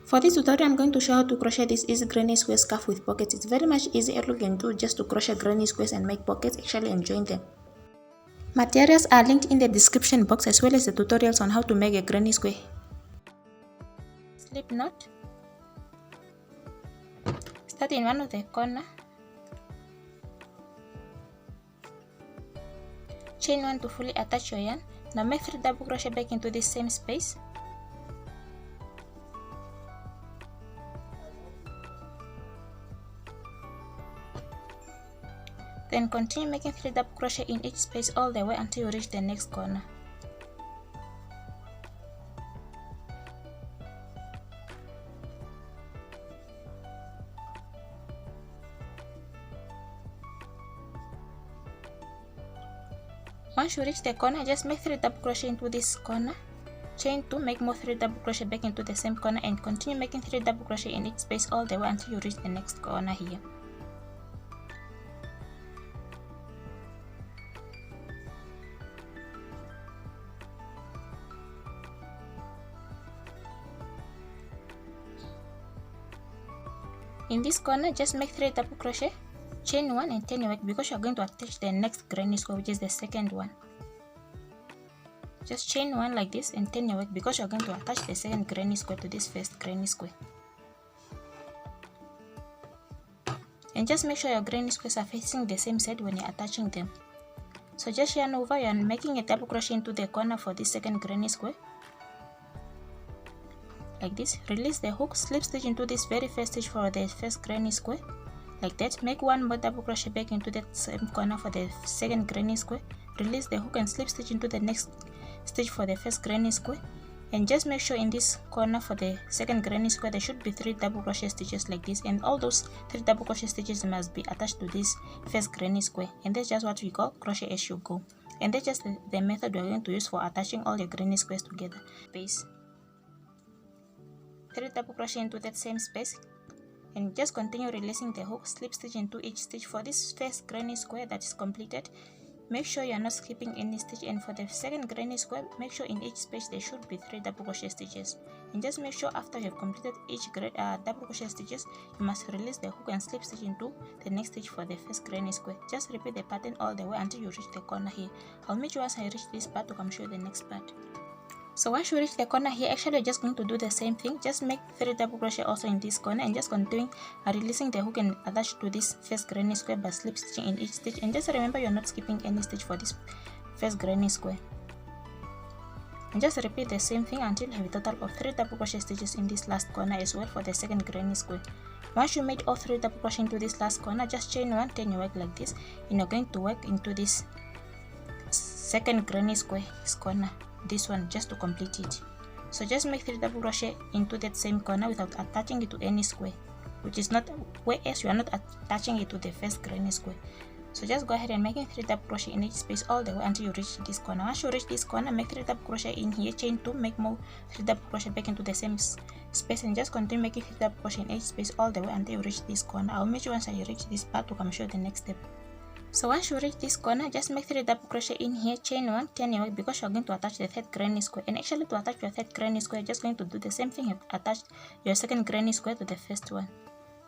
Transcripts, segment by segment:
For this tutorial, I'm going to show how to crochet this easy granny square scarf with pockets. It's very much easy. All you can do just to crochet granny squares and make pockets, actually enjoying them. Materials are linked in the description box as well as the tutorials on how to make a granny square. Slip knot. Start in one of the corner. Chain 1 to fully attach your yarn. Now make 3 double crochet back into this same space. Then continue making 3 double crochet in each space all the way until you reach the next corner. Once you reach the corner, just make 3 double crochet into this corner. Chain 2, make more 3 double crochet back into the same corner and continue making 3 double crochet in each space all the way until you reach the next corner here. In this corner, just make 3 double crochet, chain 1 and turn your work because you are going to attach the next granny square, which is the second one. Just chain 1 like this and turn your work because you are going to attach the second granny square to this first granny square. And just make sure your granny squares are facing the same side when you are attaching them. So just yarn over and making a double crochet into the corner for this second granny square. Like this, release the hook, slip stitch into this very first stitch for the first granny square, like that. Make 1 more double crochet back into that same corner for the second granny square, release the hook and slip stitch into the next stitch for the first granny square, and just make sure in this corner for the second granny square there should be 3 double crochet stitches like this, and all those 3 double crochet stitches must be attached to this first granny square, and that's just what we call crochet as you go, and that's just the method we're going to use for attaching all your granny squares together. Base 3 double crochet into that same space and just continue releasing the hook, slip stitch into each stitch for this first granny square that is completed. Make sure you are not skipping any stitch, and for the second granny square, make sure in each space there should be 3 double crochet stitches, and just make sure after you have completed each double crochet stitches, you must release the hook and slip stitch into the next stitch for the first granny square. Just repeat the pattern all the way until you reach the corner here. I'll meet you once I reach this part to come show you the next part. So once you reach the corner here, actually you're just going to do the same thing. Just make 3 double crochet also in this corner and just continue releasing the hook and attach to this first granny square by slip stitching in each stitch. And just remember you're not skipping any stitch for this first granny square. And just repeat the same thing until you have a total of 3 double crochet stitches in this last corner as well for the second granny square. Once you made all 3 double crochet into this last corner, just chain 1, turn your work like this, and you're going to work into this second granny square corner, this one, just to complete it. So just make 3 double crochet into that same corner without attaching it to any square, which is not, whereas you are not attaching it to the first granny square. So just go ahead and making 3 double crochet in each space all the way until you reach this corner. Once you reach this corner, make 3 double crochet in here, chain 2, make more 3 double crochet back into the same space, and just continue making 3 double crochet in each space all the way until you reach this corner. I'll meet you once I reach this part to come show you the next step. So once you reach this corner, just make 3 double crochet in here, chain 1, turn your work because you're going to attach the third granny square. And actually to attach your third granny square, you're just going to do the same thing. You've attached your second granny square to the first one.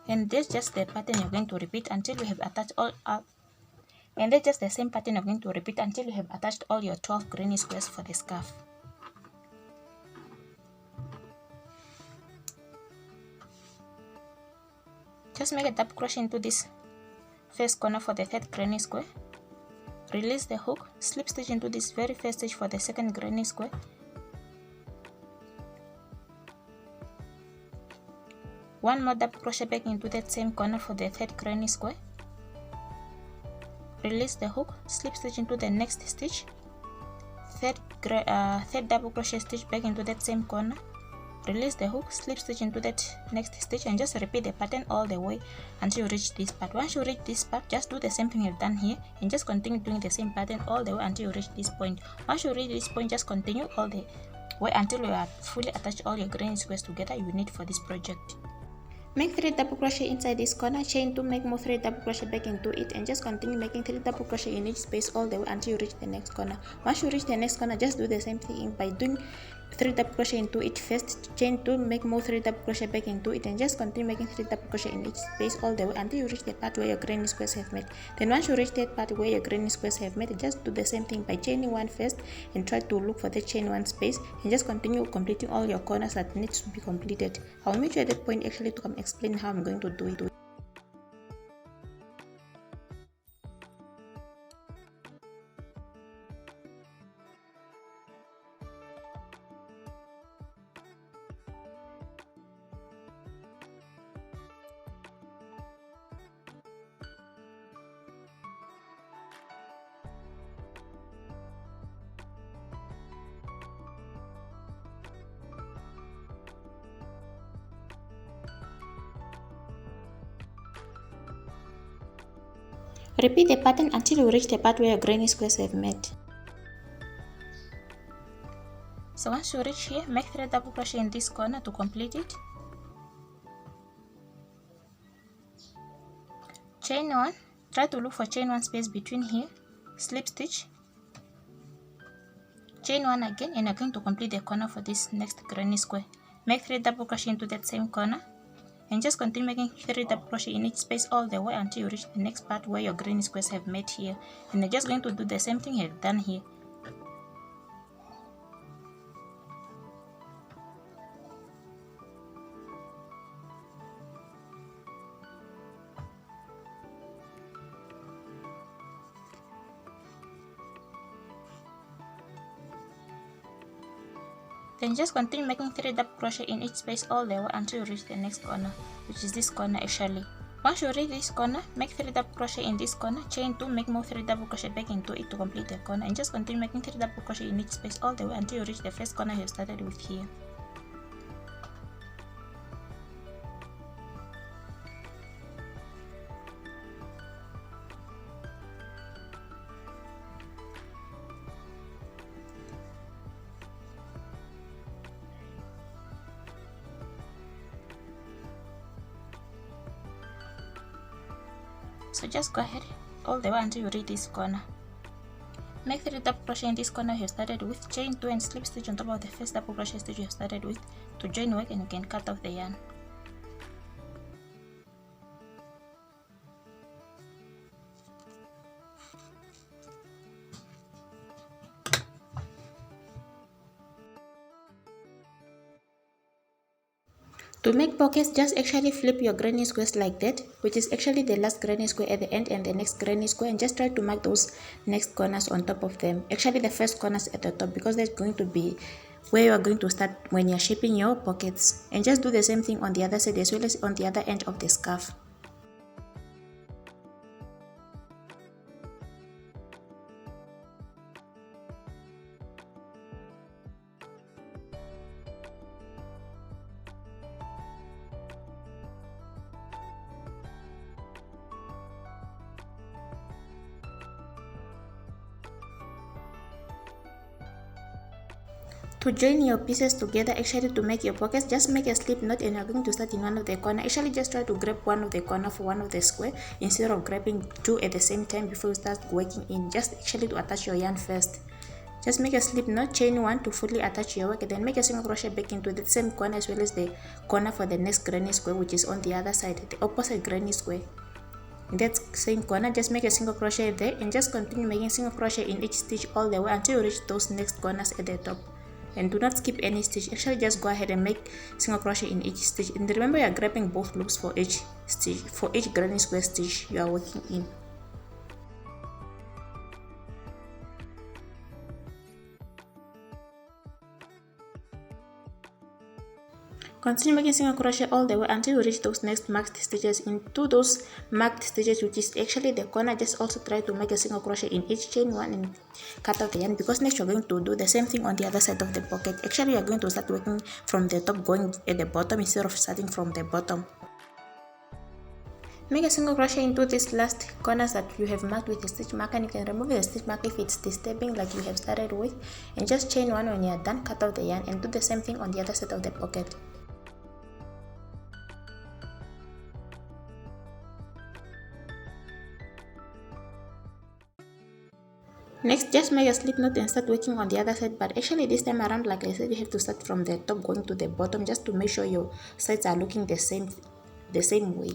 And that's just the pattern you're going to repeat until you have attached all up. And that's just the same pattern you're going to repeat until you have attached all your 12 granny squares for the scarf. Just make a double crochet into this first corner for the third granny square, release the hook, slip stitch into this very first stitch for the second granny square, one more double crochet back into that same corner for the third granny square, release the hook, slip stitch into the next stitch, third double crochet stitch back into that same corner, release the hook, slip stitch into that next stitch, and just repeat the pattern all the way until you reach this part. Once you reach this part, just do the same thing you've done here and just continue doing the same pattern all the way until you reach this point. Once you reach this point, just continue all the way until you are fully attached all your granny squares together you need for this project. Make 3 double crochet inside this corner, chain 2, make more 3 double crochet back into it, and just continue making 3 double crochet in each space all the way until you reach the next corner. Once you reach the next corner, just do the same thing by doing 3 double crochet into each first, chain 2, make more 3 double crochet back into it, and just continue making 3 double crochet in each space all the way until you reach the part where your granny squares have met. Then once you reach that part where your granny squares have met, just do the same thing by chaining 1 first and try to look for the chain 1 space, and just continue completing all your corners that needs to be completed. I'll meet you at that point actually to come explain how I'm going to do it. Repeat the pattern until you reach the part where your granny squares have met. So once you reach here, make 3 double crochet in this corner to complete it. Chain 1, try to look for chain 1 space between here, slip stitch, chain 1 again, and you're going to complete the corner for this next granny square. Make 3 double crochet into that same corner, and just continue making 3 double crochet in each space all the way until you reach the next part where your granny squares have met here. And you're just going to do the same thing you've done here. Then just continue making 3 double crochet in each space all the way until you reach the next corner, which is this corner actually. Once you reach this corner, make 3 double crochet in this corner, chain 2, make more 3 double crochet back into it to complete the corner, and just continue making 3 double crochet in each space all the way until you reach the first corner you started with here. So just go ahead all the way until you reach this corner. Make 3 double crochet in this corner you started with, chain 2 and slip stitch on top of the first double crochet stitch you started with to join work, and you can cut off the yarn. To make pockets, just actually flip your granny squares like that, which is actually the last granny square at the end and the next granny square, and just try to mark those next corners on top of them. Actually the first corners at the top, because that's going to be where you are going to start when you're shaping your pockets. And just do the same thing on the other side as well as on the other end of the scarf. To join your pieces together, actually to make your pockets, just make a slip knot, and you're going to start in one of the corner. Actually just try to grab one of the corner for one of the square instead of grabbing two at the same time before you start working in. Just actually to attach your yarn first. Just make a slip knot, chain 1 to fully attach your work, and then make a single crochet back into the same corner as well as the corner for the next granny square, which is on the other side, the opposite granny square. In that same corner, just make a single crochet there, and just continue making single crochet in each stitch all the way until you reach those next corners at the top. And do not skip any stitch. Actually just go ahead and make single crochet in each stitch, and remember you are grabbing both loops for each stitch, for each granny square stitch you are working in. Continue making single crochet all the way until you reach those next marked stitches. Into those marked stitches, which is actually the corner, just also try to make a single crochet in each, chain 1 and cut out the yarn, because next you're going to do the same thing on the other side of the pocket. Actually you're going to start working from the top going at the bottom instead of starting from the bottom. Make a single crochet into these last corners that you have marked with a stitch marker, and you can remove the stitch mark if it's disturbing like you have started with, and just chain 1 when you are done, cut out the yarn, and do the same thing on the other side of the pocket. Next, just make a slip knot and start working on the other side, but actually this time around, like I said, you have to start from the top going to the bottom just to make sure your sides are looking the same way.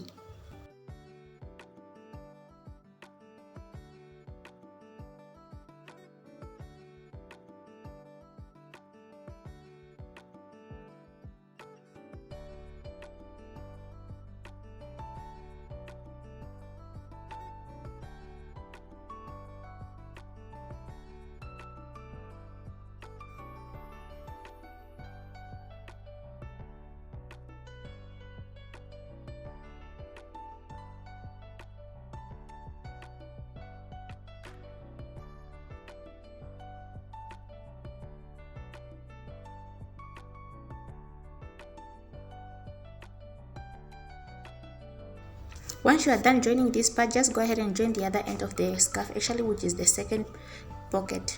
Once you are done joining this part, just go ahead and join the other end of the scarf, actually, which is the second pocket.